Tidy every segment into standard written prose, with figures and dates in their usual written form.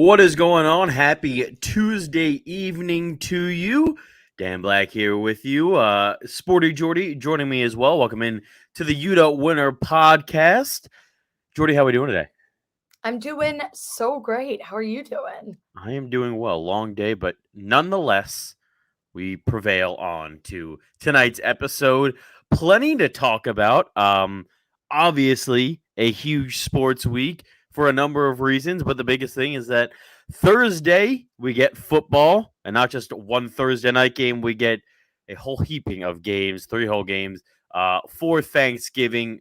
What is going on? Happy Tuesday evening to you. Dan Black here with you. SportyJordy joining me as well. Welcome in to the UDDA Winner podcast. Jordy, how are we doing today? I'm doing so great. How are you doing? I am doing well. Long day, but nonetheless, we prevail on to tonight's episode. Plenty to talk about. Obviously, a huge sports week for a number of reasons, but the biggest thing is that Thursday we get football, and not just one Thursday night game. We get a whole heaping of games, 3 whole games for Thanksgiving.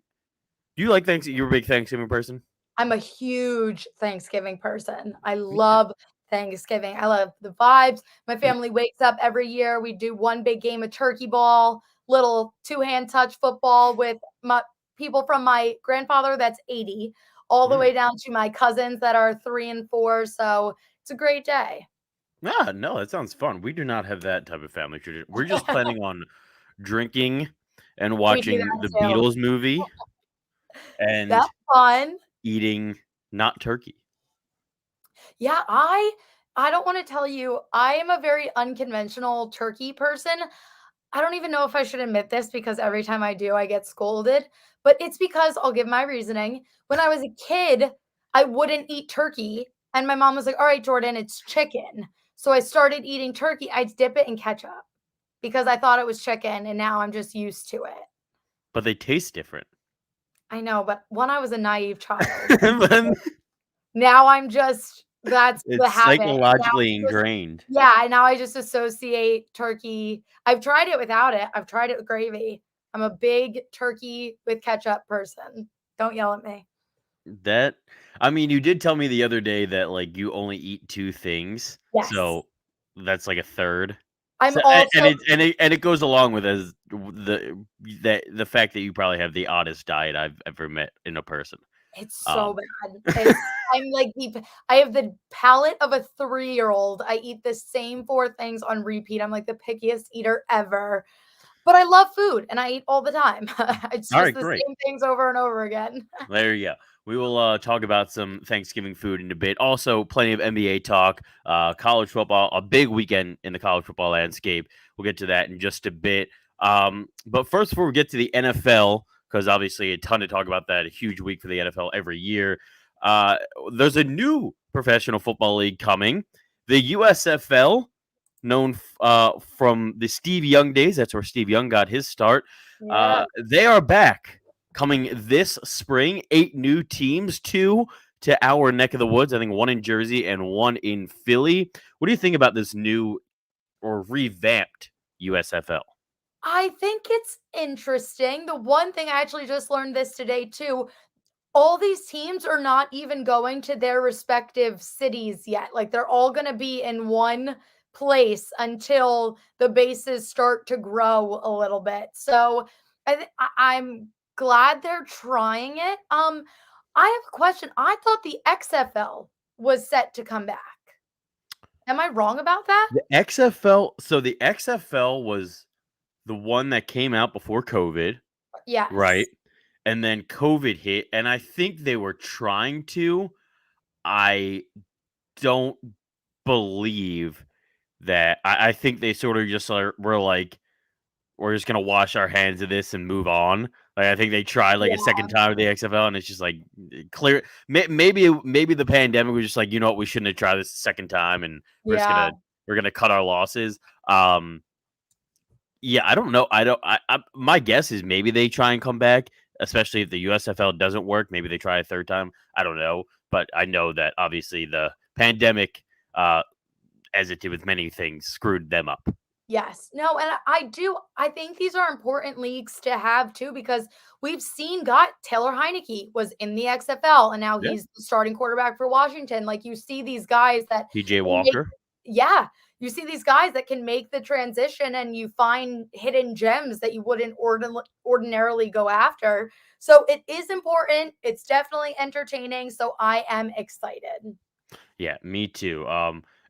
Do you like Thanksgiving? You're a big Thanksgiving person? I'm a huge Thanksgiving person. I Me too. love Thanksgiving. I love the vibes. My family wakes up every year. We do one big game of turkey ball, little two-hand touch football with my people from my grandfather that's 80, all the way down to my cousins that are 3 and 4. So it's a great day. Yeah, no, that sounds fun. We do not have that type of family tradition. We're just planning on drinking and We do watching the that too. Beatles movie and That's fun. eating not turkey. Yeah, I don't want to tell you, I am a very unconventional turkey person. I don't even know if I should admit this because every time I do, I get scolded, but it's because I'll give my reasoning. When I was a kid, I wouldn't eat turkey, and my mom was like, "All right, Jordyn, it's chicken." So I started eating turkey. I'd dip it in ketchup because I thought it was chicken, and now I'm just used to it. But they taste different. I know, but when I was a naive child, But now I'm just that's the it's habit. Now psychologically I just ingrained. yeah, now I just associate turkey. I've tried it without it. I've tried it with gravy. I'm a big turkey with ketchup person. Don't yell at me. That I mean, you did tell me the other day that you only eat 2 things. Yes. So that's like a third. I'm So also and it goes along with as the fact that you probably have the oddest diet I've ever met in a person. it's so Um bad. I'm like I have the palate of a 3-year-old. I eat the same 4 things on repeat. I'm like the pickiest eater ever. But I love food and I eat all the time. It's All just right, the great. same things over and over again. There you go. We will talk about some Thanksgiving food in a bit. Also, plenty of NBA talk, college football, a big weekend in the college football landscape. We'll get to that in just a bit. But first, before we get to the NFL, because obviously a ton to talk about that, a huge week for the NFL every year. Uh, there's a new professional football league coming, the USFL, known from the Steve Young days. That's where Steve Young got his start. Yeah. They are back coming this spring. 8 new teams, 2 to our neck of the woods. I think 1 in Jersey and 1 in Philly. What do you think about this new or revamped USFL? I think it's interesting. The one thing I actually just learned this today too, all these teams are not even going to their respective cities yet. Like they're all going to be in one place until the bases start to grow a little bit. So I'm glad they're trying it. I have a question. I thought the XFL was set to come back. Am I wrong about that? The XFL. So the XFL was the one that came out before COVID, right? Yes. And then COVID hit, and I think they were trying to. I don't believe that. I think they sort of just were like, we're just gonna wash our hands of this and move on. Like I think they tried like a Yeah. second time with the XFL, and it's just like clear. Maybe the pandemic was just like, you know what, we shouldn't have tried this a second time, and Yeah. we're gonna cut our losses. Yeah, I don't know. My guess is maybe they try and come back, especially if the USFL doesn't work. Maybe they try a third time. I don't know, but I know that obviously the pandemic, as it did with many things, screwed them up. Yes. No, and I think these are important leagues to have too because we've seen got Taylor Heineke was in the XFL and now Yeah, he's the starting quarterback for Washington. Like you see these guys that PJ can make Walker. yeah, you see these guys that can make the transition and you find hidden gems that you wouldn't ordinarily go after. So it is important. It's definitely entertaining. So I am excited. Yeah, me too.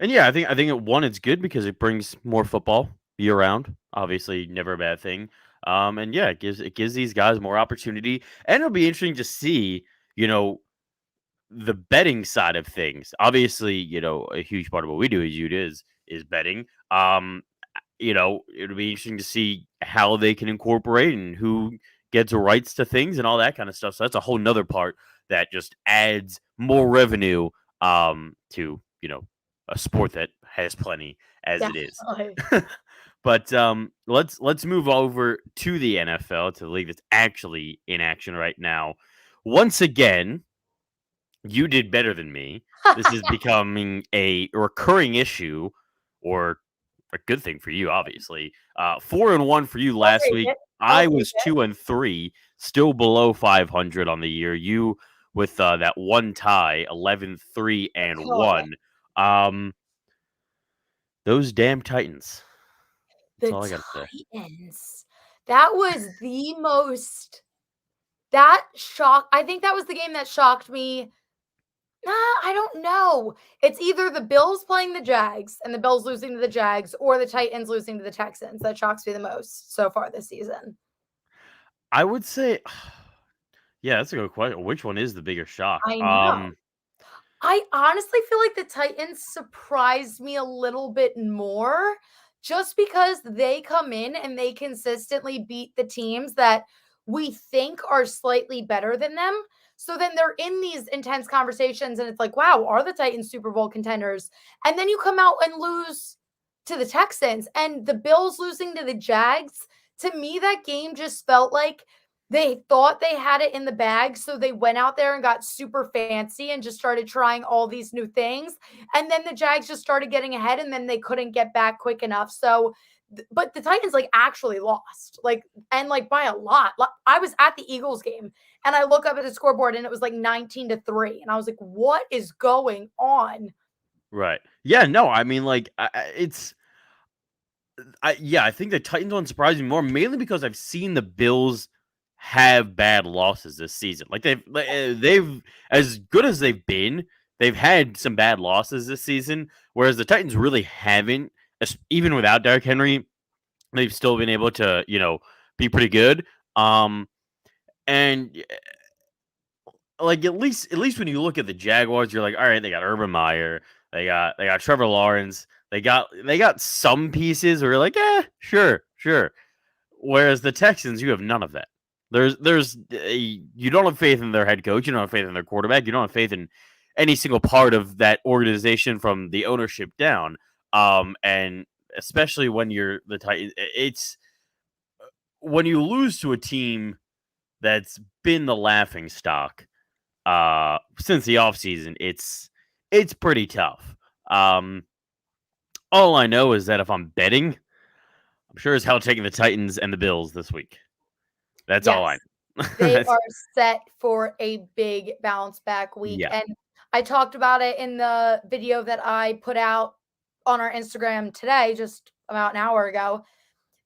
And yeah, I think it's good because it brings more football year round. Obviously, never a bad thing. And yeah, it gives these guys more opportunity, and it'll be interesting to see, you know, the betting side of things, obviously, a huge part of what we do is betting. It'll be interesting to see how they can incorporate and who gets rights to things and all that kind of stuff. So that's a whole nother part that just adds more revenue to, a sport that has plenty as it is. Definitely. But let's move over to the NFL, to the league that's actually in action right now. Once again, you did better than me. This is becoming a recurring issue, or a good thing for you, obviously. 4-1 for you I'll last take week. it. I'll I take was it. 2-3, still below 500 on the year. You with that one tie, 11-3 and Oh, 1. Those damn Titans. That's the all I gotta say. Titans. That was the most that shock. I think that was the game that shocked me. I don't know. It's either the Bills playing the Jags and the Bills losing to the Jags, or the Titans losing to the Texans. That shocks me the most so far this season. I would say, yeah, that's a good question. Which one is the bigger shock? I know. I honestly feel like the Titans surprised me a little bit more, just because they come in and they consistently beat the teams that we think are slightly better than them. So then they're in these intense conversations, and it's like, wow, are the Titans Super Bowl contenders? And then you come out and lose to the Texans, and the Bills losing to the Jags. To me, that game just felt like they thought they had it in the bag, so they went out there and got super fancy and just started trying all these new things. And then the Jags just started getting ahead, and then they couldn't get back quick enough. So, but the Titans actually lost, and by a lot. I was at the Eagles game, and I look up at the scoreboard, and it was 19-3, and I was like, "What is going on?" Right. Yeah. No. I mean, it's. I think the Titans one surprised me more, mainly because I've seen the Bills have bad losses this season. They've as good as they've been, they've had some bad losses this season, whereas the Titans really haven't. Even without Derrick Henry, they've still been able to, be pretty good. And at least when you look at the Jaguars, you're like, all right, they got Urban Meyer, they got Trevor Lawrence, they got some pieces where you're like, sure. Whereas the Texans, you have none of that. You don't have faith in their head coach, you don't have faith in their quarterback, you don't have faith in any single part of that organization from the ownership down. And especially when you're the Titans, it's when you lose to a team that's been the laughing stock since the offseason, it's pretty tough. All I know is that if I'm betting, I'm sure as hell taking the Titans and the Bills this week. That's all I Yes. know. They are set for a big bounce back week. Yeah. And I talked about it in the video that I put out on our Instagram today, just about an hour ago.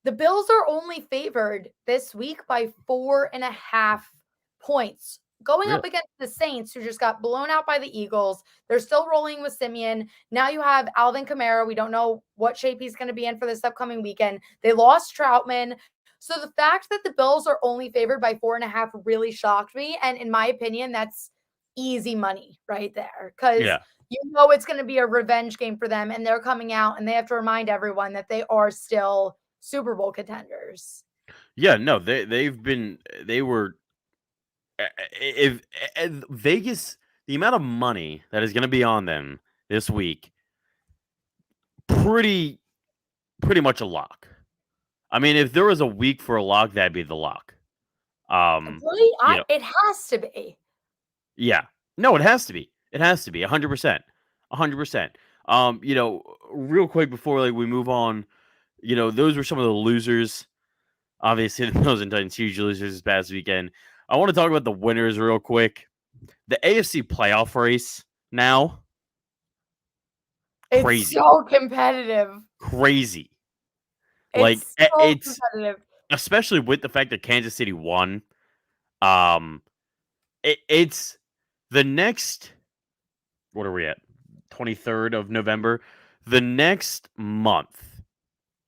The Bills are only favored this week by 4.5 points, going Really? up against the Saints, who just got blown out by the Eagles. They're still rolling with Simeon. Now you have Alvin Kamara. We don't know what shape he's going to be in for this upcoming weekend. They lost Troutman. So the fact that the Bills are only favored by 4.5 really shocked me. And in my opinion, that's easy money right there, because Yeah. it's going to be a revenge game for them. And they're coming out and they have to remind everyone that they are still Super Bowl contenders. Yeah, no, they were if Vegas, the amount of money that is going to be on them this week, pretty much a lock. I mean, if there was a week for a lock, that'd be the lock. Really? You know, It has to be. yeah. No, it has to be. It has to be 100%. 100%. Real quick before we move on, those were some of the losers. Obviously, the Bills and Titans huge losers this past weekend. I want to talk about the winners real quick. The AFC playoff race now, It's crazy. so competitive. Crazy. It's so It's competitive. especially with the fact that Kansas City won. It's the next, what are we at? 23rd of November. The next month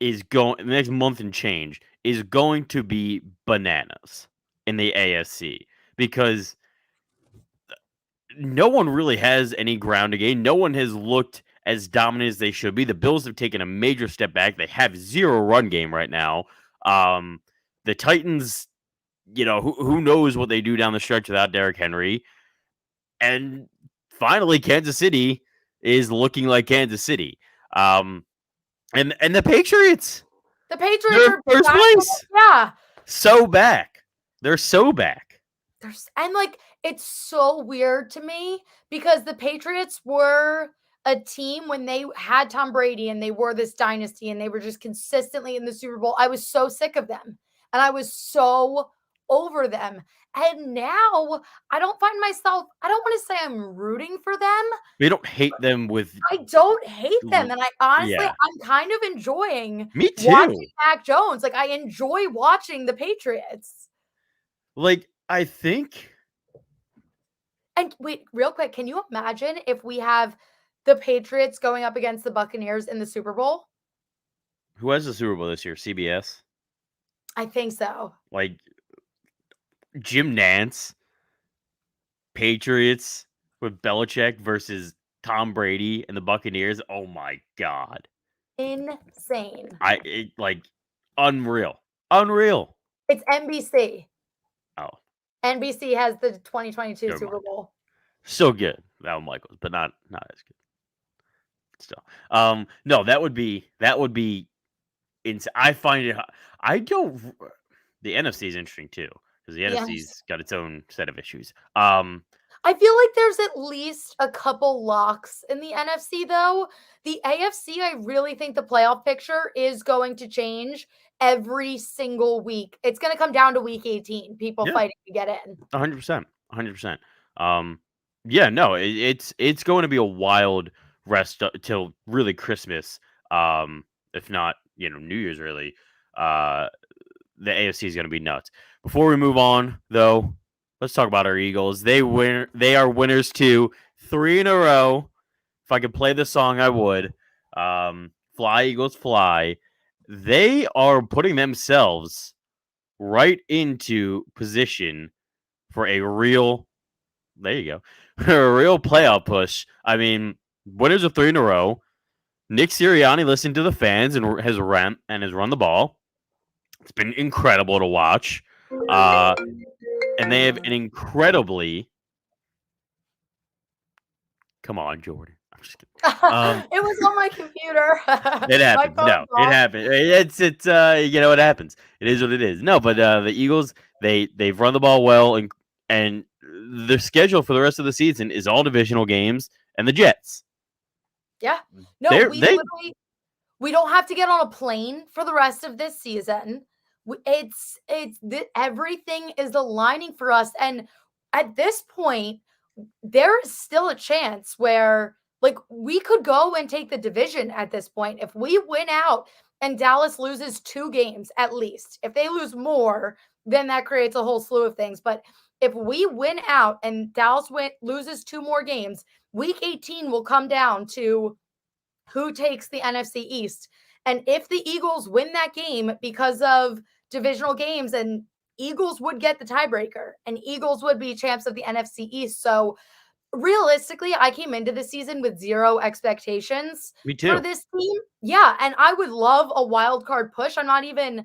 the next month and change is going to be bananas in the AFC, because no one really has any ground to gain. No one has looked as dominant as they should be. The Bills have taken a major step back. They have zero run game right now. The Titans, who knows what they do down the stretch without Derrick Henry. And finally, Kansas City is looking like Kansas City. And the Patriots. The Patriots are first place. Yeah. So back. They're so back. And it's so weird to me because the Patriots were a team when they had Tom Brady and they were this dynasty and they were just consistently in the Super Bowl. I was so sick of them and I was so over them. And now I don't find myself, I don't want to say I'm rooting for them. We don't hate them I don't hate them. And I honestly, I'm kind of enjoying Me too. watching Mac Jones. I enjoy watching the Patriots. I think. And wait, real quick, can you imagine if we have the Patriots going up against the Buccaneers in the Super Bowl? Who has the Super Bowl this year? CBS? I think so. Jim Nantz, Patriots with Belichick versus Tom Brady and the Buccaneers. Oh my God. Insane. Unreal. Unreal. It's NBC. Oh. NBC has the 2022 Super Bowl. So good. Al Michaels, but not as good. Still. No, that would be insane. I find it. The NFC is interesting too because the NFC's got its own set of issues. I feel like there's at least a couple locks in the NFC though. The AFC, I really think the playoff picture is going to change every single week. It's going to come down to week 18. People fighting to get in. 100%. 100%. Yeah, no, it's going to be a wild rest till really Christmas. If not, New Year's really. The AFC is going to be nuts. Before we move on, though, let's talk about our Eagles. They are winners too, 3 in a row. If I could play the song, I would. Fly, Eagles, fly. They are putting themselves right into position for a real, there you go, a real playoff push. I mean, winners of 3 in a row. Nick Sirianni listened to the fans and has run the ball. It's been incredible to watch. And they have an incredibly... Come on, Jordy. I'm just kidding. It was on my computer. It happened. No, it happened. It's it happens. It is what it is. No, but the Eagles, they've run the ball well, and their schedule for the rest of the season is all divisional games and the Jets. Yeah. No, we don't have to get on a plane for the rest of this season. Everything is aligning for us. And at this point, there is still a chance where we could go and take the division at this point. If we win out and Dallas loses 2 games at least, if they lose more, then that creates a whole slew of things. But if we win out and Dallas loses 2 more games, week 18 will come down to who takes the NFC East. And if the Eagles win that game because of divisional games, and Eagles would get the tiebreaker and Eagles would be champs of the NFC East. So realistically, I came into the season with 0 expectations for this team. Yeah. And I would love a wild card push. I'm not even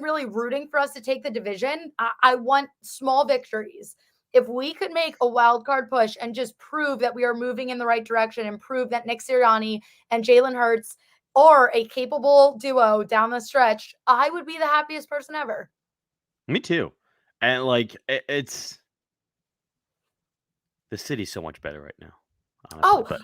really rooting for us to take the division. I want small victories. If we could make a wild card push and just prove that we are moving in the right direction and prove that Nick Sirianni and Jalen Hurts are a capable duo down the stretch, I would be the happiest person ever. Me too. And it's the city's so much better right now. Honestly.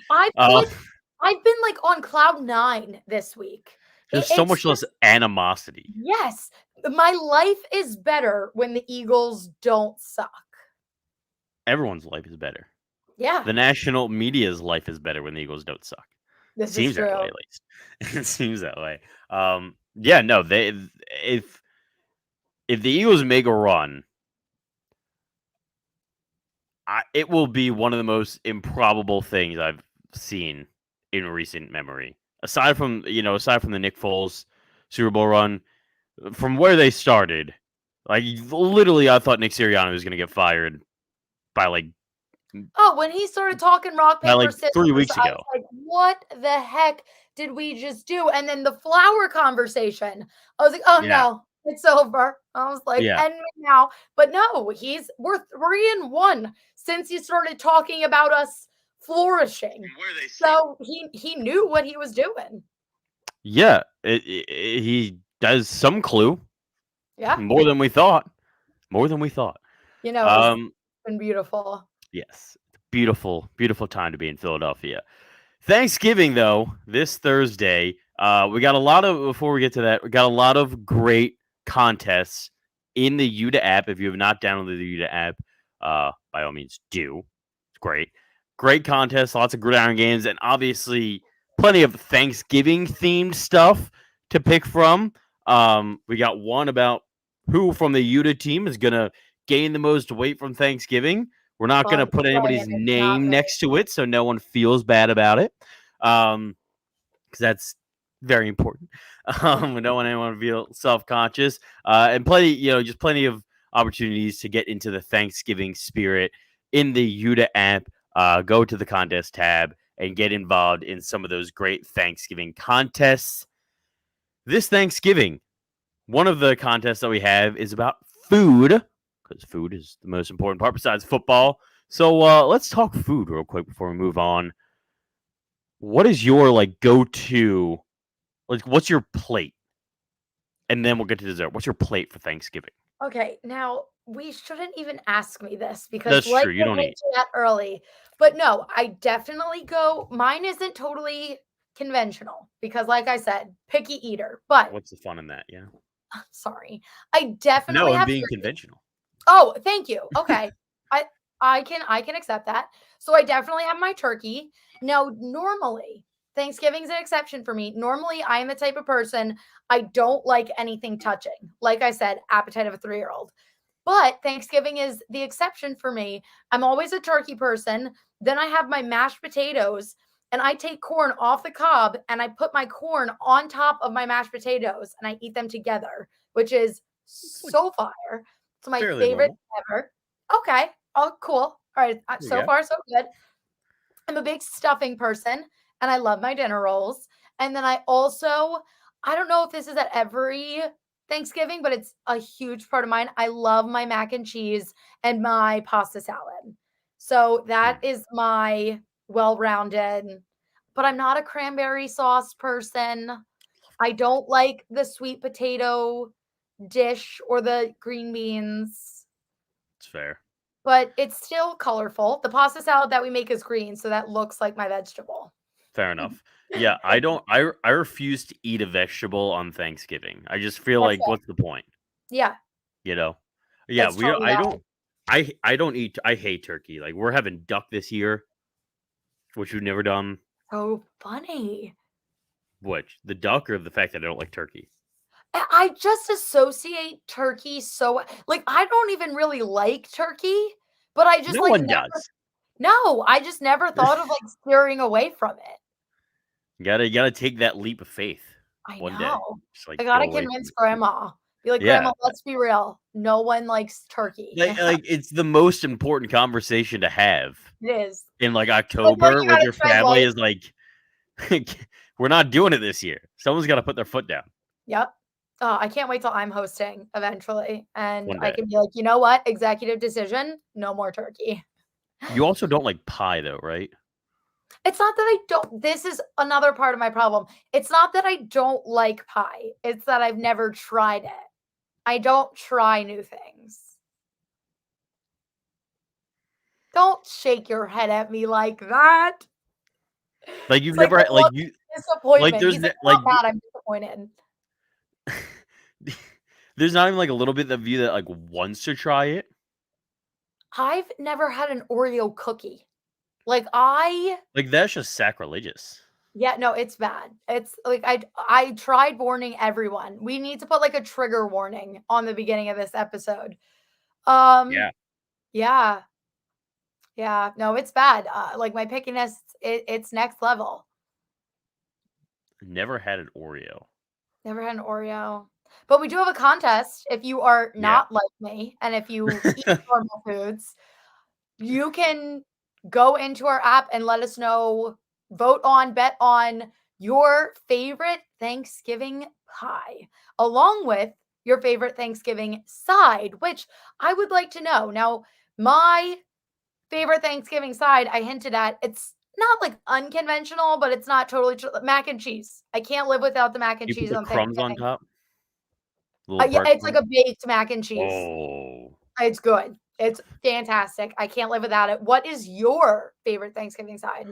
I've been on cloud 9 this week. There's so much less animosity. Yes. My life is better when the Eagles don't suck. Everyone's life is better. Yeah. The national media's life is better when the Eagles don't suck. This seems is true. that way, at least. It seems that way. Yeah, no, if the Eagles make a run, it will be one of the most improbable things I've seen in recent memory. Aside from the Nick Foles Super Bowl run, from where they started, literally, I thought Nick Sirianni was going to get fired by Oh, when he started talking rock, paper, like scissors, 3 weeks I ago. was like, what the heck did we just do? And then the flower conversation, I was like, oh Yeah. no, it's over. I was like, Yeah. end me now. But no, we're 3-1 since he started talking about us flourishing. So he knew what he was doing. Yeah. He does some clue. Yeah. More than we thought. More than we thought. You know, it's been beautiful. Yes. Beautiful, beautiful time to be in Philadelphia. Thanksgiving, though, this Thursday, we got a lot of, before we get to that, we got a lot of great contests in the UDDA app. If you have not downloaded the UDDA app, by all means, do. It's great. Great contests, lots of gridiron games, and obviously plenty of Thanksgiving-themed stuff to pick from. We got one about who from the UDDA team is going to gain the most weight from Thanksgiving. We're not going to put anybody's name next to it, so no one feels bad about it, because that's very important. We don't want anyone to feel self-conscious, and plenty of opportunities to get into the Thanksgiving spirit in the UDDA app. Go to the contest tab and get involved in some of those great Thanksgiving contests. This Thanksgiving, one of the contests that we have is about food, because food is the most important part besides football. So let's talk food real quick before we move on. What is your go-to? What's your plate? And then we'll get to dessert. What's your plate for Thanksgiving? Okay, now we shouldn't even ask me this because That's true. You don't eat that early. But no, I definitely go. Mine isn't totally conventional because, like I said, picky eater. But what's the fun in that? Yeah. sorry, I definitely No, I'm have being turkey. conventional. Oh, thank you. Okay. I can accept that. So I definitely have my turkey. Now, normally, Thanksgiving's an exception for me. Normally, I am the type of person I don't like anything touching. Like I said, appetite of a 3-year-old. But Thanksgiving is the exception for me. I'm always a turkey person. Then I have my mashed potatoes and I take corn off the cob and I put my corn on top of my mashed potatoes and I eat them together, which is so fire. It's my Fairly favorite normal. ever. Okay. Oh, cool. All right. So Yeah. far, so good. I'm a big stuffing person and I love my dinner rolls. And then I don't know if this is at every Thanksgiving, but it's a huge part of mine. I love my mac and cheese and my pasta salad. So that is my well-rounded, but I'm not a cranberry sauce person. I don't like the sweet potato dish or the green beans. It's fair. But it's still colorful. The pasta salad that we make is green, so that looks like my vegetable. Fair enough. Yeah, I don't. I refuse to eat a vegetable on Thanksgiving. I just feel That's like, what's the point? Yeah. You know? Yeah, It's totally I valid. don't. I don't eat. I hate turkey. Like, we're having duck this year, which we've never done. So funny. Which, the duck or the fact that I don't like turkey? I just associate turkey so like I don't even really like turkey, but I just No like one never does. No, I just never thought of like steering away from it. You gotta take that leap of faith I one day. know. Just I go gotta away from convince it. grandma. Be like, Yeah. Grandma, let's be real. No one likes turkey. Like it's the most important conversation to have It is. in Like, no, October you with gotta your tread family light. is like, we're not doing it this year. Someone's got to put their foot down. Yep. Oh, I can't wait till I'm hosting eventually. And One I day. can be like, you know what? Executive decision, no more turkey. You also don't like pie, though, right? It's not that I don't. This is another part of my problem. It's not that I don't like pie. It's that I've never tried it. I don't try new things. Don't shake your head at me like that. Like you've It's like never I like love you disappointment. there's He's like, like not bad. I'm disappointed. there's not even like a little bit of you that like wants to try it. I've never had an Oreo cookie. Like That's just sacrilegious. Yeah, no, it's bad. It's like I tried warning everyone. We need to put like a trigger warning on the beginning of this episode. Yeah. Yeah. Yeah, no, it's bad. Like my pickiness, it's next level. Never had an Oreo. Never had an Oreo. But we do have a contest. If you are Yeah. not like me and if you eat normal foods, you can go into our app and let us know, bet on your favorite Thanksgiving pie, along with your favorite Thanksgiving side, which I would like to know. Now, my favorite Thanksgiving side, I hinted at, it's not like unconventional, but it's not totally mac and cheese. I can't live without the mac and You put cheese the on crumbs on Thanksgiving. top? Little Yeah, part it's like crumbs? a baked mac and cheese. Oh. It's good. It's fantastic. I can't live without it. What is your favorite Thanksgiving side?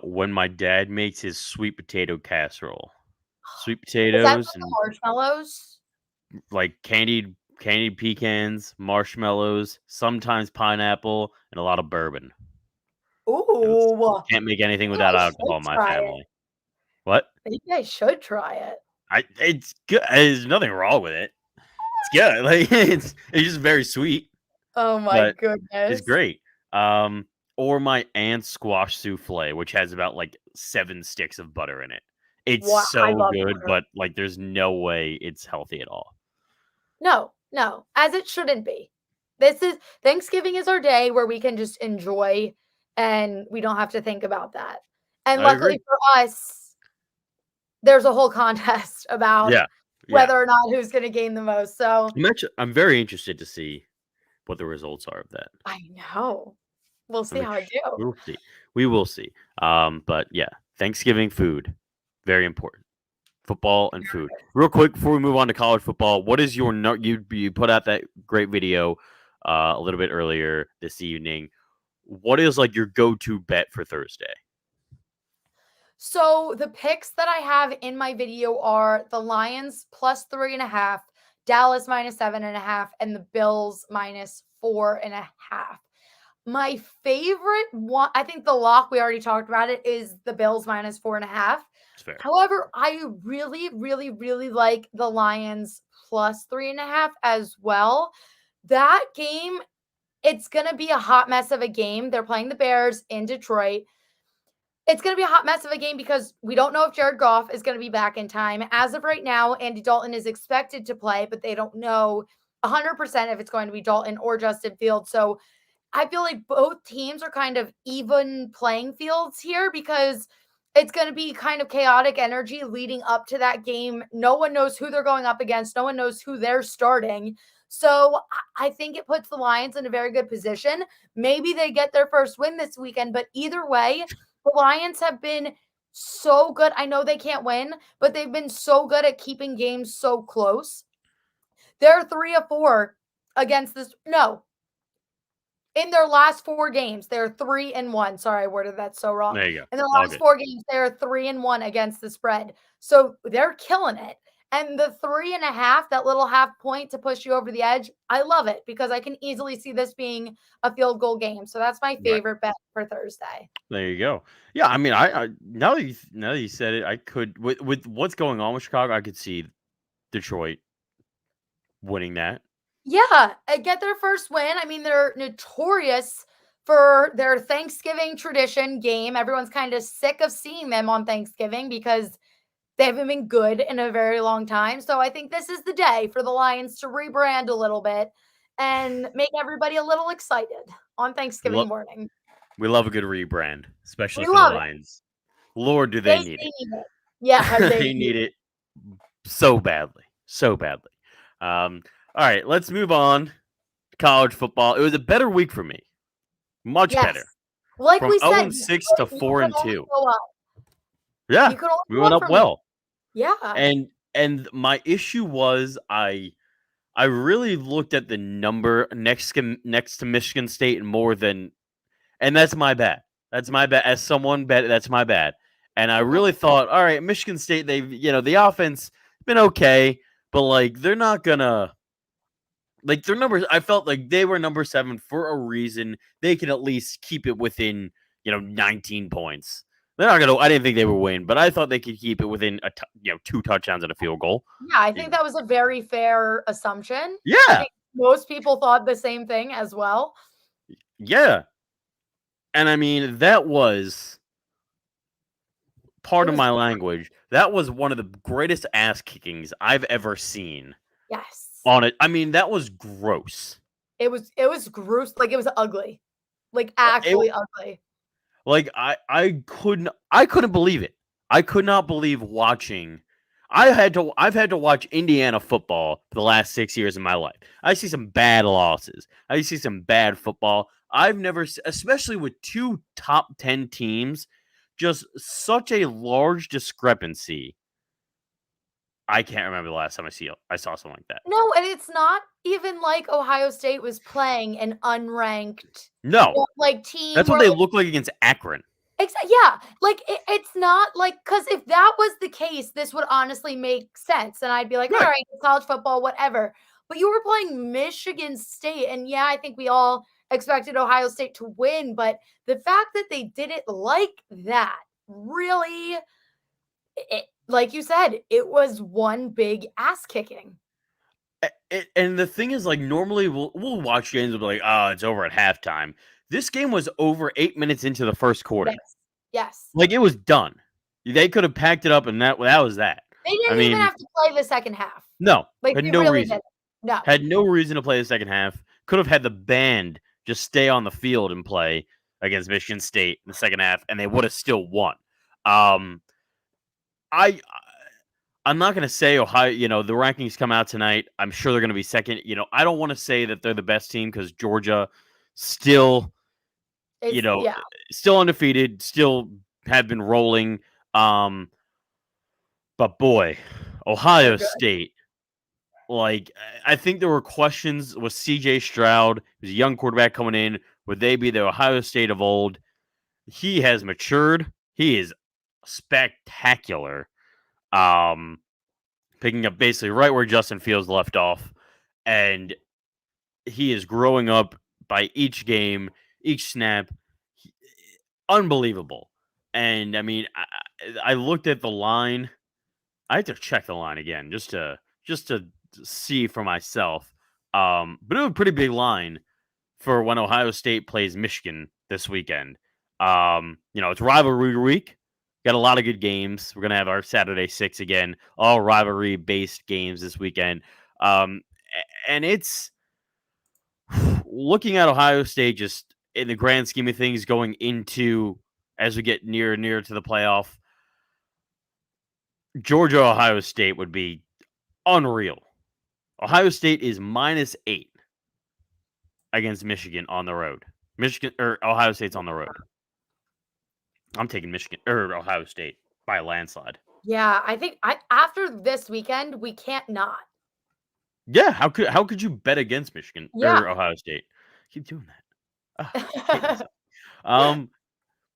When my dad makes his sweet potato casserole. Sweet Is that like potatoes the and marshmallows? like candied pecans, marshmallows, sometimes pineapple, and a lot of bourbon. Ooh, Can't make anything maybe without I should alcohol in my try it. family. What? Maybe I should try it. It's good. There's nothing wrong with it. It's good. Like it's just very sweet, Oh my but it's goodness. great. Or my aunt's squash souffle, which has about like 7 sticks of butter in it. It's Wow, I so love good, butter. but like there's no way it's healthy at all. No, no, as it shouldn't be. Thanksgiving is our day where we can just enjoy and we don't have to think about that. And I agree. luckily for us, there's a whole contest about Yeah. Yeah. whether or not who's going to gain the most. So I'm very interested to see what the results are of that. I know. We'll see how I do. We'll see. We will see. But yeah, Thanksgiving food, very important. Football and food. Real quick before we move on to college football, what is your you put out that great video a little bit earlier this evening. What is like your go-to bet for Thursday? So the picks that I have in my video are the Lions plus 3.5, Dallas minus 7.5, and the Bills minus 4.5. My favorite one, I think the lock, we already talked about it, is the Bills minus 4.5. It's fair. However, I really, really, really like the Lions plus 3.5 as well. That game, it's going to be a hot mess of a game. They're playing the Bears in Detroit. It's going to be a hot mess of a game because we don't know if Jared Goff is going to be back in time. As of right now, Andy Dalton is expected to play, but they don't know 100% if it's going to be Dalton or Justin Fields. So I feel like both teams are kind of even playing fields here because it's going to be kind of chaotic energy leading up to that game. No one knows who they're going up against. No one knows who they're starting. So I think it puts the Lions in a very good position. Maybe they get their first win this weekend, but either way, the Lions have been so good. I know they can't win, but they've been so good at keeping games so close. They're 3 of 4 against this. No, in their last 4 games, they're 3-1. Sorry, I worded that so wrong. There you go. In their All last good. 4 games, they're 3-1 against the spread. So they're killing it. And the 3.5, that little half point to push you over the edge, I love it because I can easily see this being a field goal game. So that's my Right. favorite bet for Thursday. There you go. Yeah, I mean, I now that you said it, I could with what's going on with Chicago, I could see Detroit winning that. Yeah, get their first win. I mean, they're notorious for their Thanksgiving tradition game. Everyone's kind of sick of seeing them on Thanksgiving because they haven't been good in a very long time. So I think this is the day for the Lions to rebrand a little bit and make everybody a little excited on Thanksgiving morning. We love a good rebrand, especially We for the love it. Lions. Lord, do They they need it. need it. Yeah, They need it so badly. So badly. All right, let's move on to college football. It was a better week for me. Much better. Like From we said, 0-6 to 4-2. Yeah, You could only we go went up up from well. Yeah. And my issue was I really looked at the number next to Michigan State more than, and that's my bad. That's my bad. As someone bet, that's my bad. And I really thought, all right, Michigan State, the offense been okay, but like they're not gonna like their numbers. I felt like they were number 7 for a reason. They can at least keep it within 19 points. They're not gonna. I didn't think they would win, but I thought they could keep it within 2 touchdowns and a field goal. Yeah, I think that was a very fair assumption. Yeah, I think most people thought the same thing as well. Yeah. And I mean, that was part of my language. That was one of the greatest ass kickings I've ever seen. Yes. On it. I mean, that was gross. It was gross. Like, it was ugly. Like, It, actually ugly. like I couldn't believe it. I could not believe watching. I've had to watch Indiana football for the last 6 years of my life. I see some bad losses. I see some bad football. I've never, especially with two top 10 teams, just such a large discrepancy. I can't remember the last time I saw something like that. No, and it's not even like Ohio State was playing an unranked, No, like, team that's what where, they like, look like against Akron. yeah, like, it's not like, because if that was the case, this would honestly make sense, and I'd be like, Right. "Alright, college football, whatever." But you were playing Michigan State, and yeah, I think we all expected Ohio State to win, but the fact that they did it like that really, like you said, it was one big ass kicking. And the thing is, like, normally we'll watch games and be like, oh, it's over at halftime. This game was over 8 minutes into the first quarter. Yes. Yes. Like, it was done. They could have packed it up, and that was that. They I didn't even mean, have to play the second half. no, Like, had they no really reason. didn't. No. Had no reason to play the second half. Could have had the band just stay on the field and play against Michigan State in the second half, and they would have still won. I'm not going to say Ohio, the rankings come out tonight. I'm sure they're going to be second. I don't want to say that they're the best team because Georgia still, Yeah. still undefeated, still have been rolling. But boy, Ohio State, like, I think there were questions with CJ Stroud, who's a young quarterback coming in. Would they be the Ohio State of old? He has matured. He is spectacular. Picking up basically right where Justin Fields left off, and he is growing up by each game, each snap. Unbelievable. And I mean, I looked at the line. I had to check the line again just to see for myself. But it was a pretty big line for when Ohio State plays Michigan this weekend. It's rivalry week. Got a lot of good games. We're going to have our Saturday 6 again, all rivalry-based games this weekend. And it's looking at Ohio State just in the grand scheme of things going into, as we get nearer and nearer to the playoff, Georgia-Ohio State would be unreal. Ohio State is -8 against Michigan on the road. Ohio State's on the road. I'm taking Michigan or Ohio State by a landslide. Yeah, I think after this weekend, we can't not. Yeah, how could you bet against Michigan or Ohio State? Keep doing that.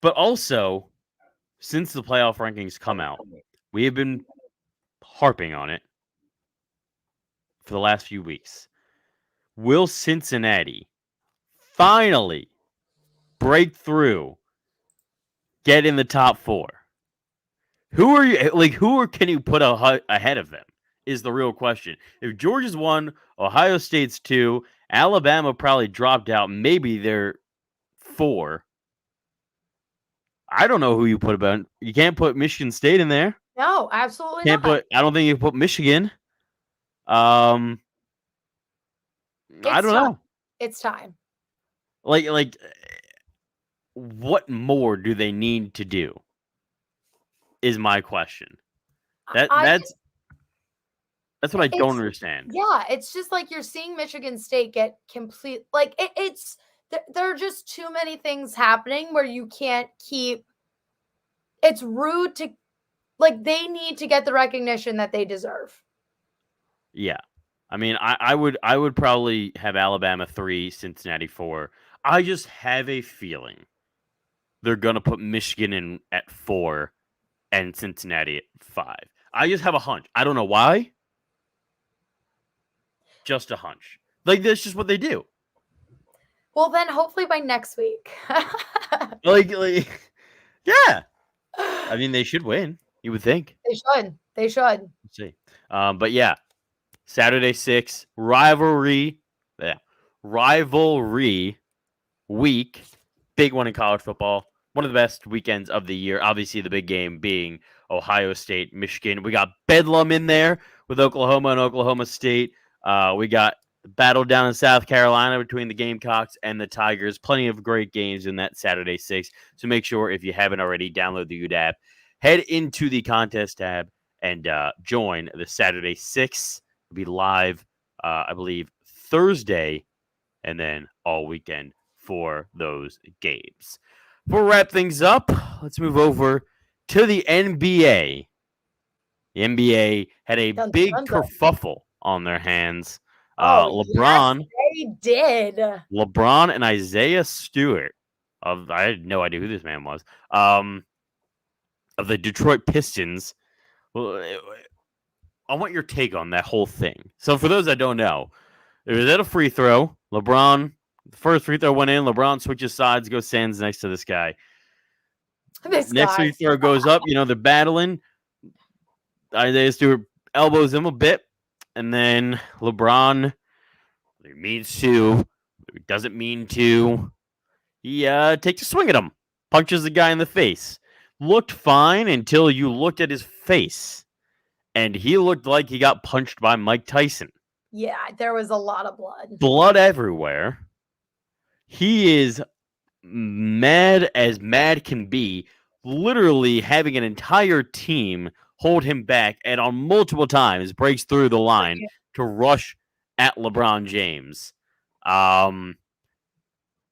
But also, since the playoff rankings come out, we have been harping on it for the last few weeks. Will Cincinnati finally break through, get in the top 4? Who are you like? Can you put ahead of them? Is the real question. If Georgia's 1, Ohio State's 2, Alabama probably dropped out. Maybe they're 4. I don't know who you put about. You can't put Michigan State in there. No, absolutely not. I don't think you can put Michigan. I don't know. It's time. Like, what more do they need to do? Is my question. That's what I don't understand. Yeah, it's just like you're seeing Michigan State get complete. Like, there are just too many things happening where you can't keep. It's rude to, like, they need to get the recognition that they deserve. Yeah, I mean, I would probably have Alabama 3, Cincinnati 4. I just have a feeling they're gonna put Michigan in at 4 and Cincinnati at 5. I just have a hunch. I don't know why. Just a hunch. Like, that's just what they do. Well, then hopefully by next week. like, yeah. I mean, they should win. You would think. They should. Let's see. But yeah, Saturday 6 rivalry. Yeah, rivalry week. Big one in college football. One of the best weekends of the year. Obviously, the big game being Ohio State, Michigan. We got Bedlam in there with Oklahoma and Oklahoma State. We got The battle down in South Carolina between the Gamecocks and the Tigers. Plenty of great games in that Saturday 6. So make sure, if you haven't already, download the UDDA app, head into the contest tab, and join the Saturday 6. It'll be live, I believe, Thursday, and then all weekend for those games. Before we wrap things up, let's move over to the NBA. The NBA had a big kerfuffle on their hands. LeBron, yes, they did. LeBron and Isaiah Stewart I had no idea who this man was. Of the Detroit Pistons. Well, I want your take on that whole thing. So for those that don't know, it was at a free throw. LeBron, the first free throw went in. LeBron switches sides, goes stands next to this guy. Next free throw goes up. They're battling. Isaiah Stewart elbows him a bit, and then LeBron, he means to, he doesn't mean to, he takes a swing at him, punches the guy in the face. Looked fine until you looked at his face, and he looked like he got punched by Mike Tyson. Yeah, there was a lot of blood. Blood everywhere. He is mad as mad can be, literally having an entire team hold him back, and on multiple times breaks through the line to rush at LeBron James.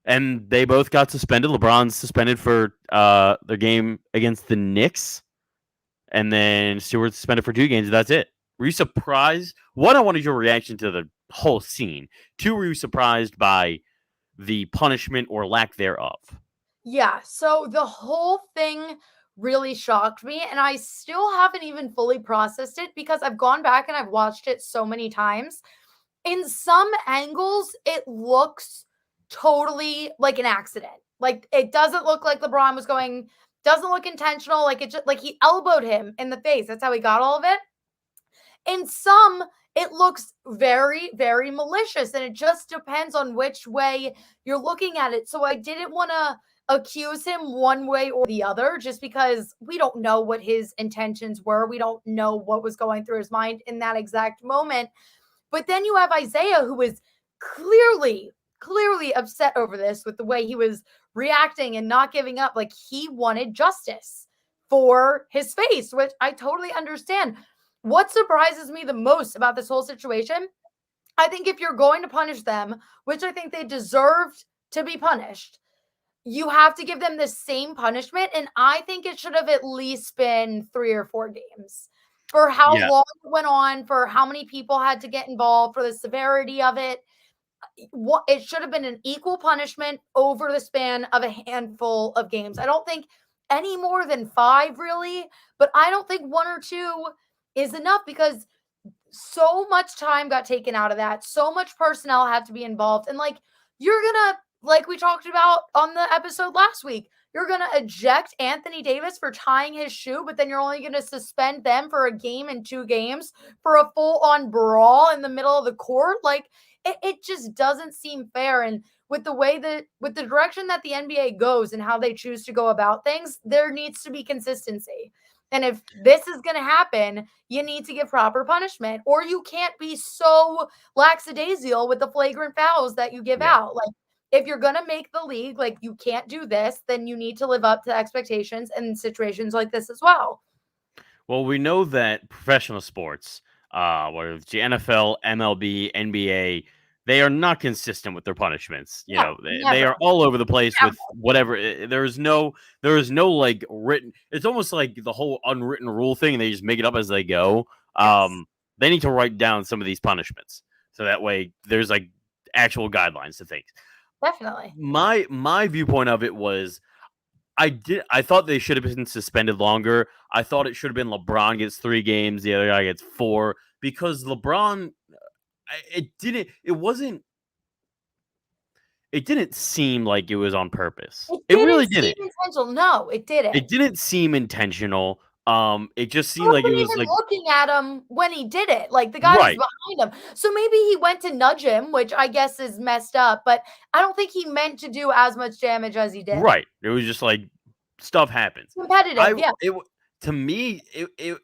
And they both got suspended. LeBron's suspended for their game against the Knicks, and then Stewart's suspended for 2 games. That's it. Were you surprised? One, I wanted your reaction to the whole scene. 2, were you surprised by the punishment or lack thereof? Yeah, so the whole thing really shocked me, and I still haven't even fully processed it because I've gone back and I've watched it so many times. In some angles, it looks totally like an accident. Like, it doesn't look like LeBron was going, doesn't look intentional. Like, it just, like, he elbowed him in the face. That's how he got all of it. In some, it looks very, very malicious, and it just depends on which way you're looking at it. So I didn't want to accuse him one way or the other, just because we don't know what his intentions were. We don't know what was going through his mind in that exact moment. But then you have Isaiah, who was clearly upset over this with the way he was reacting and not giving up. Like, he wanted justice for his face, which I totally understand. What surprises me the most about this whole situation, I think if you're going to punish them, which I think they deserved to be punished, you have to give them the same punishment. And I think it should have at least been 3 or 4 games for how long it went on, for how many people had to get involved, for the severity of it. It should have been an equal punishment over the span of a handful of games. I don't think any more than 5, really, but I don't think 1 or 2 is enough, because so much time got taken out of that. So much personnel had to be involved. And you're going to, like we talked about on the episode last week, you're going to eject Anthony Davis for tying his shoe, but then you're only going to suspend them for a game and 2 games for a full-on brawl in the middle of the court. It just doesn't seem fair. And with the direction that the NBA goes and how they choose to go about things, there needs to be consistency. And if this is going to happen, you need to give proper punishment, or you can't be so lackadaisical with the flagrant fouls that you give out. If you're going to make the league, you can't do this, then you need to live up to expectations in situations like this as well. Well, we know that professional sports, whether it's the NFL, MLB, NBA, they are not consistent with their punishments. They are all over the place with whatever. There is no written. It's almost like the whole unwritten rule thing. They just make it up as they go. They need to write down some of these punishments, so that way there's actual guidelines to things. Definitely. My viewpoint of it was, I thought they should have been suspended longer. I thought it should have been LeBron gets 3 games, the other guy gets 4, because LeBron, it didn't seem like it was on purpose. It really didn't. Intentional. No, it didn't. It didn't seem intentional. It just seemed like it was looking at him when he did it. The guy was behind him. So maybe he went to nudge him, which I guess is messed up, but I don't think he meant to do as much damage as he did. Right. It was just stuff happens. Competitive, yeah. To me, and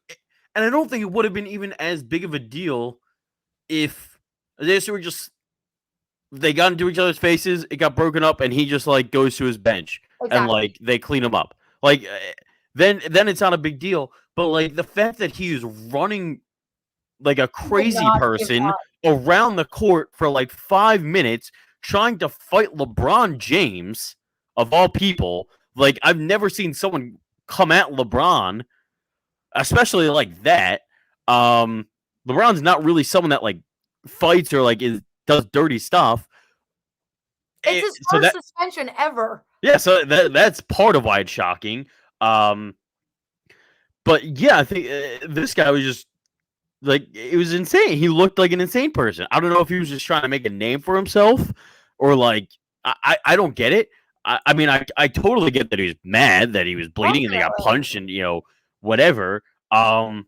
I don't think it would have been even as big of a deal if they were just they got into each other's faces. It got broken up, and he just like goes to his bench and Exactly. like they clean him up. Like then it's not a big deal. But like the fact that he is running like a He will crazy not give person up. around the court for like 5 minutes trying to fight LeBron James of all people. Like I've never seen someone come at LeBron, especially like that. LeBron's not really someone that like fights or like does dirty stuff. It's his first suspension ever. Yeah, so that's part of why it's shocking. But yeah, I think this guy was just like, it was insane. He looked like an insane person. I don't know if he was just trying to make a name for himself or like I don't get it. I mean, I totally get that he was mad that he was bleeding and they got punched and whatever. But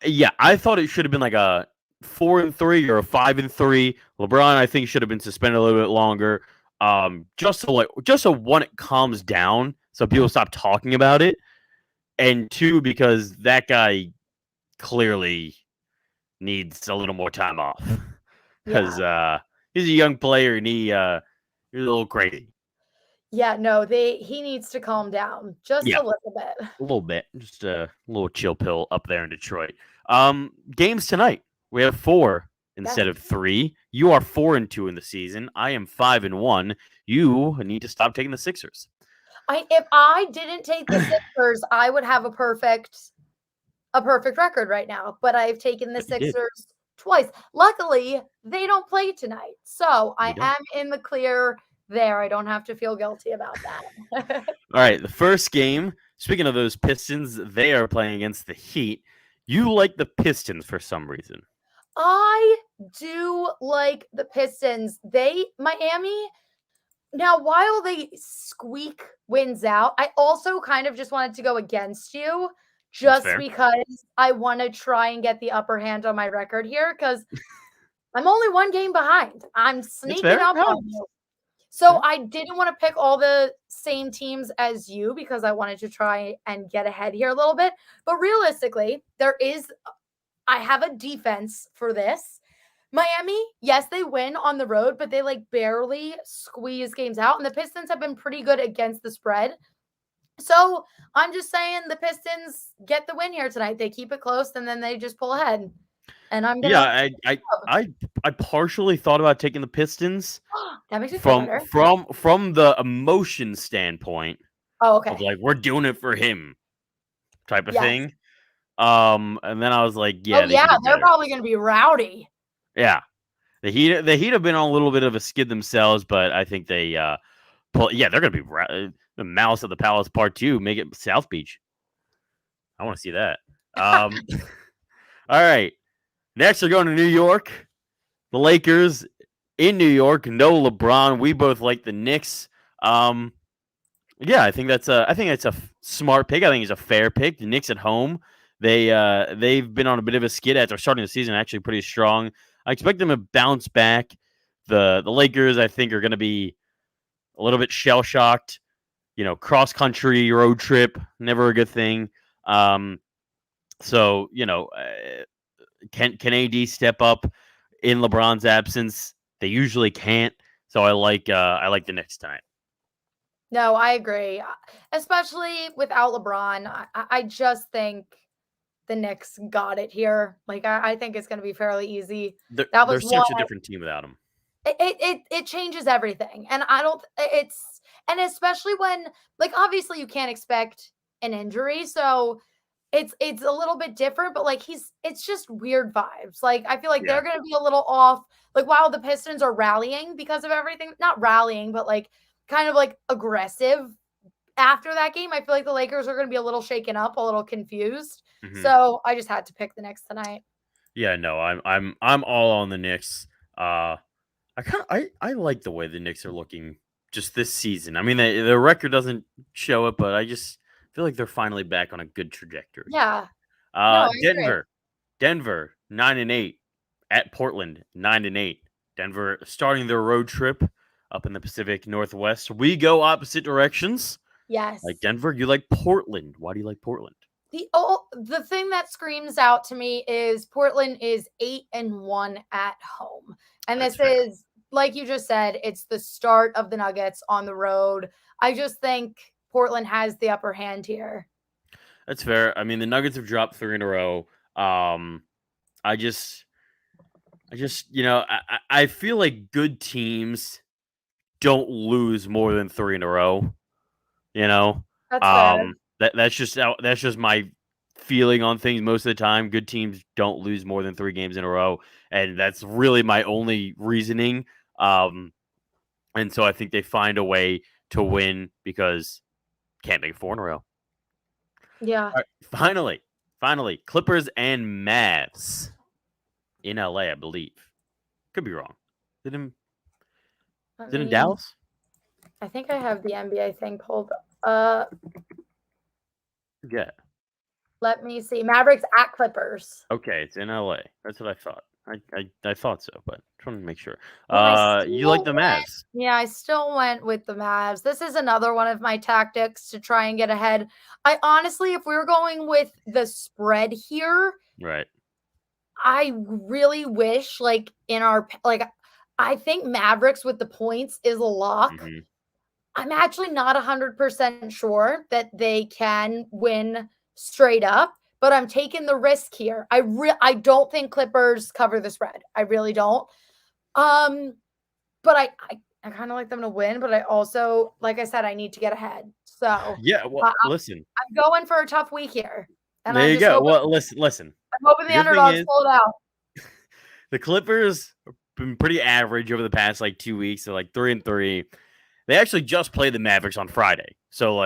yeah, I thought it should have been like a 4-3 or a 5-3. LeBron, I think, should have been suspended a little bit longer. Just so one, it calms down so people stop talking about it, and two, because that guy clearly needs a little more time off because he's a young player and he's a little crazy. Yeah, no, he needs to calm down just a little bit. A little bit, just a little chill pill up there in Detroit. Games tonight. We have 4 instead of 3. You are 4-2 in the season. I am 5-1. You need to stop taking the Sixers. If I didn't take the Sixers, I would have a perfect record right now. But I've taken the Sixers twice. Luckily, they don't play tonight, so I am in the clear there. I don't have to feel guilty about that. All right, the first game. Speaking of those Pistons, they are playing against the Heat. You like the Pistons for some reason. I do like the Pistons. Miami. Now, while they squeak wins out, I also kind of just wanted to go against you just because I want to try and get the upper hand on my record here because I'm only 1 game behind. I'm sneaking up on you. So I didn't want to pick all the same teams as you because I wanted to try and get ahead here a little bit. But realistically, I have a defense for this. Miami, yes, they win on the road, but they like barely squeeze games out. And the Pistons have been pretty good against the spread. So I'm just saying the Pistons get the win here tonight. They keep it close and then they just pull ahead. And I'm gonna I partially thought about taking the Pistons. That makes me feel better. From the emotion standpoint. Oh, okay. Of like, we're doing it for him type of thing. And then I was like, yeah. They're probably gonna be rowdy. Yeah. The Heat have been on a little bit of a skid themselves, but I think they they're gonna be the Malice at the Palace Part 2, make it South Beach. I want to see that. All right. Next, we're going to New York. The Lakers in New York. No LeBron. We both like the Knicks. I think that's a smart pick. I think it's a fair pick. The Knicks at home. They've been on a bit of a skid after starting the season, actually pretty strong. I expect them to bounce back. The Lakers, I think, are going to be a little bit shell shocked. Cross country road trip, never a good thing. Can AD step up in LeBron's absence? They usually can't. So I like the Knicks tonight. No, I agree. Especially without LeBron. I just think the Knicks got it here. Like I think it's going to be fairly easy. They're such a different team without him. It changes everything, and and especially when, like, obviously you can't expect an injury, so it's a little bit different. But like it's just weird vibes. Like I feel like they're going to be a little off. Like while the Pistons are rallying because of everything, not rallying, but like kind of like aggressive. After that game, I feel like the Lakers are going to be a little shaken up, a little confused. Mm-hmm. So I just had to pick the Knicks tonight. Yeah, no, I'm all on the Knicks. I like the way the Knicks are looking just this season. I mean, the record doesn't show it, but I just feel like they're finally back on a good trajectory. Yeah. Denver 9-8 at Portland 9-8. Denver starting their road trip up in the Pacific Northwest. We go opposite directions. Yes. Like Denver, you like Portland. Why do you like Portland? The thing that screams out to me is Portland is 8-1 at home. And That's this fair. is, like you just said, it's the start of the Nuggets on the road. I just think Portland has the upper hand here. That's fair. I mean, the Nuggets have dropped 3 in a row. I just, I feel like good teams don't lose more than 3 in a row. You know, That's fair. that's just my feeling on things most of the time. Good teams don't lose more than 3 games in a row, and that's really my only reasoning. And so I think they find a way to win because can't make 4 in a row. Yeah. All right, finally, Clippers and Mavs in LA, I believe. Could be wrong. Is it in Dallas? I think I have the NBA thing pulled up. Yeah. Let me see. Mavericks at Clippers. Okay, it's in LA. That's what I thought. I thought so, but just wanted to make sure. Well, You like the Mavs? Yeah, I still went with the Mavs. This is another one of my tactics to try and get ahead. I honestly, if we were going with the spread here, Right. I really wish, I think Mavericks with the points is a lock. Mm-hmm. I'm actually not 100% sure that they can win straight up, but I'm taking the risk here. I don't think Clippers cover the spread. I really don't. But I kind of like them to win, but I also, like I said, I need to get ahead. So Yeah, well, listen. I'm going for a tough week here. And there you go. Well, listen. I'm hoping the underdogs pull it out. The Clippers have been pretty average over the past 2 weeks. They're 3-3. They actually just played the Mavericks on Friday. So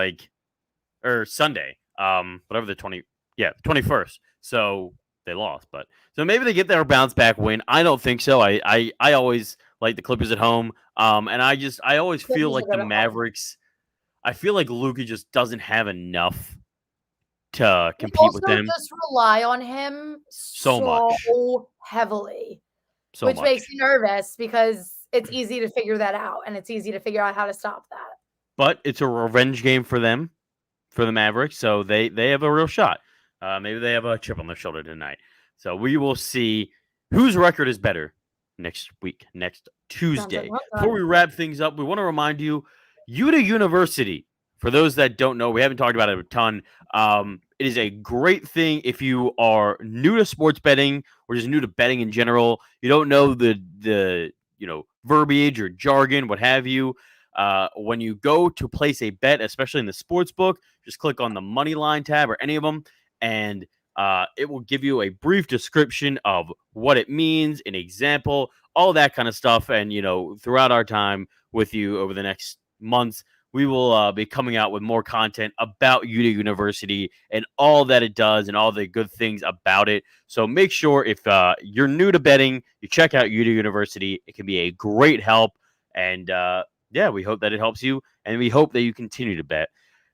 or Sunday. Whatever the 21st. So they lost, but so maybe they get their bounce back win. I don't think so. I always like the Clippers at home. And I always feel like the Mavericks. I feel like Luka just doesn't have enough to compete with them. Just rely on him so heavily, which makes me nervous because it's easy to figure that out, and it's easy to figure out how to stop that. But it's a revenge game for them, for the Mavericks, so they have a real shot. Maybe they have a chip on their shoulder tonight. So we will see whose record is better next week, next Tuesday. Before we wrap things up, we want to remind you, UDDA University, for those that don't know, we haven't talked about it a ton. It is a great thing if you are new to sports betting or just new to betting in general. You don't know the verbiage or jargon, what have you. When you go to place a bet, especially in the sports book, just click on the money line tab or any of them, and it will give you a brief description of what it means, an example, all that kind of stuff. And, throughout our time with you over the next months, we will be coming out with more content about UDDA University and all that it does and all the good things about it. So make sure if you're new to betting, you check out UDDA University. It can be a great help. And we hope that it helps you. And we hope that you continue to bet.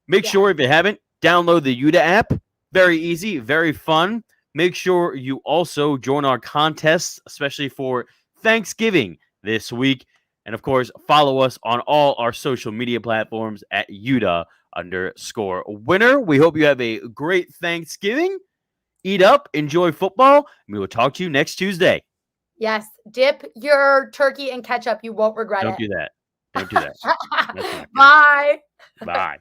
Make sure if you haven't, download the UDDA app. Very easy, very fun. Make sure you also join our contests, especially for Thanksgiving this week. And, of course, follow us on all our social media platforms at UDDA_winner. We hope you have a great Thanksgiving. Eat up, enjoy football, and we will talk to you next Tuesday. Yes, dip your turkey in ketchup. You won't regret it. Don't do that. Don't do that. Bye. Bye.